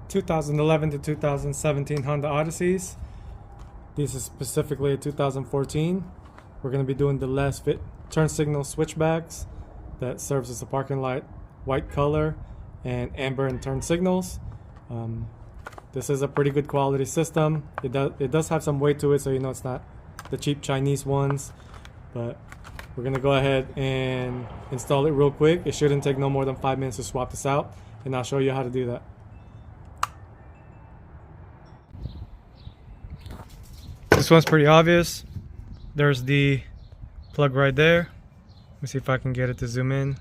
2011 to 2017 Honda Odysseys. This is specifically a 2014. We're going to be doing the Lasfit turn signal switchbacks that serves as a parking light, white color, and amber and turn signals. This is a pretty good quality system. It does have some weight to it, so you know it's not the cheap Chinese ones, but we're gonna go ahead and install it real quick. It shouldn't take no more than 5 minutes to swap this out, and I'll show you how to do that. This one's pretty obvious. There's the plug right there. Let me see if I can get it to zoom in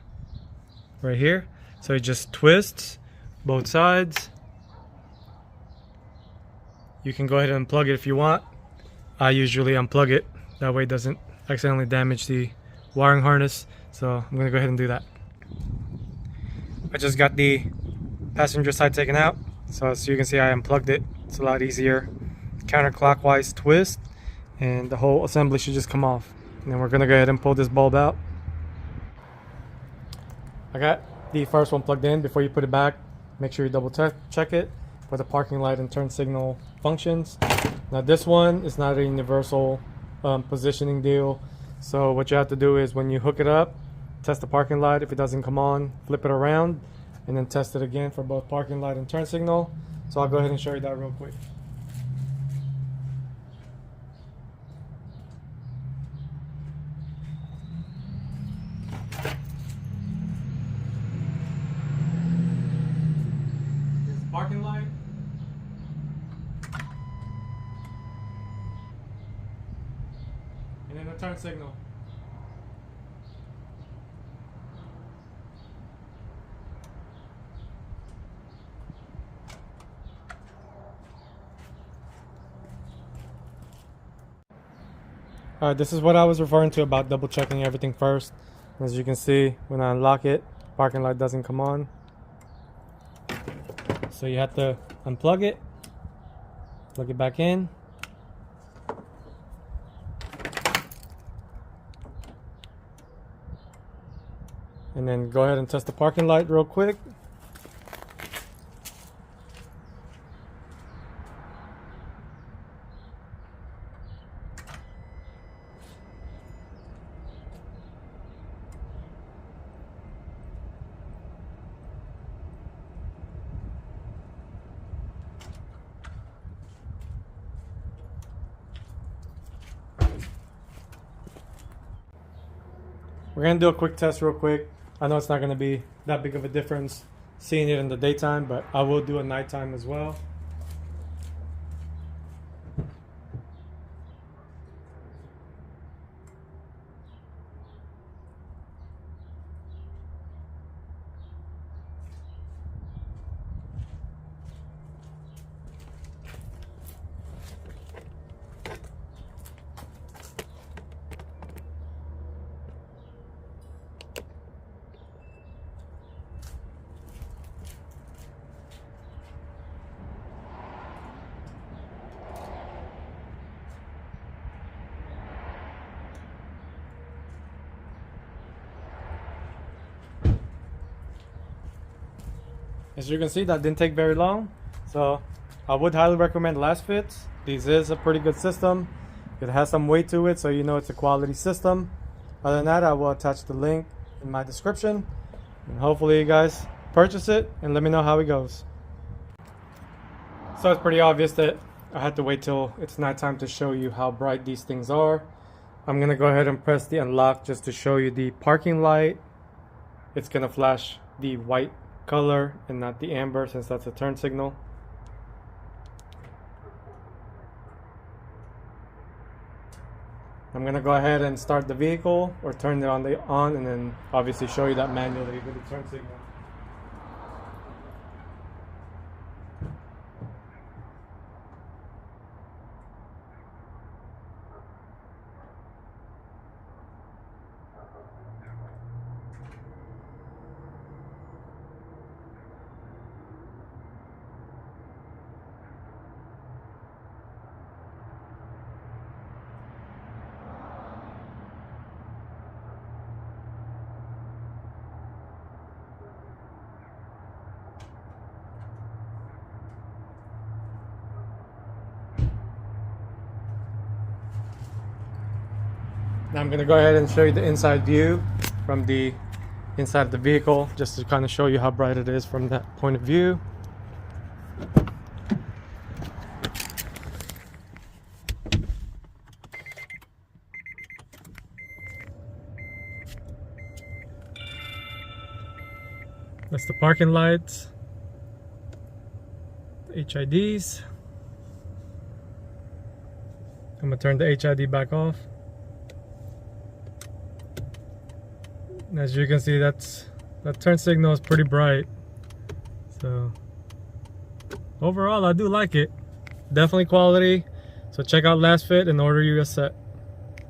right here. So it just twists both sides. You can go ahead and unplug it if you want. I usually unplug it, that way it doesn't accidentally damage the wiring harness, so I'm gonna go ahead and do that. I just got the passenger side taken out, so as you can see I unplugged it. It's a lot easier. Counterclockwise twist and the whole assembly should just come off. And then we're gonna go ahead and pull this bulb out. I got the first one plugged in. Before you put it back, make sure you double check it for the parking light and turn signal functions. Now this one is not a universal positioning deal, so what you have to do is when you hook it up, test the parking light. If it doesn't come on, flip it around and then test it again for both parking light and turn signal. So I'll go ahead and show you that real quick. Here's the parking light. And then the turn signal. Alright, this is what I was referring to about double checking everything first. As you can see, when I unlock it, parking light doesn't come on. So you have to unplug it, plug it back in. And then go ahead and test the parking light real quick. We're gonna do a quick test real quick. I know it's not gonna be that big of a difference seeing it in the daytime, but I will do a nighttime as well. As you can see, that didn't take very long, so I would highly recommend Lasfit. This is a pretty good system. It has some weight to it, so you know it's a quality system. Other than that, I will attach the link in my description, and hopefully you guys purchase it and let me know how it goes. So it's pretty obvious that I had to wait till it's nighttime to show you how bright these things are. I'm gonna go ahead and press the unlock just to show you the parking light. It's gonna flash the white color and not the amber, since that's a turn signal. I'm gonna go ahead and start the vehicle or turn it on and then obviously show you that manually with the turn signal. Now I'm gonna go ahead and show you the inside view from the inside of the vehicle, just to kind of show you how bright it is from that point of view. That's the parking lights, the HIDs. I'm gonna turn the HID back off. And as you can see, that turn signal is pretty bright. So overall, I do like it. Definitely quality. So check out Lasfit and order you a set.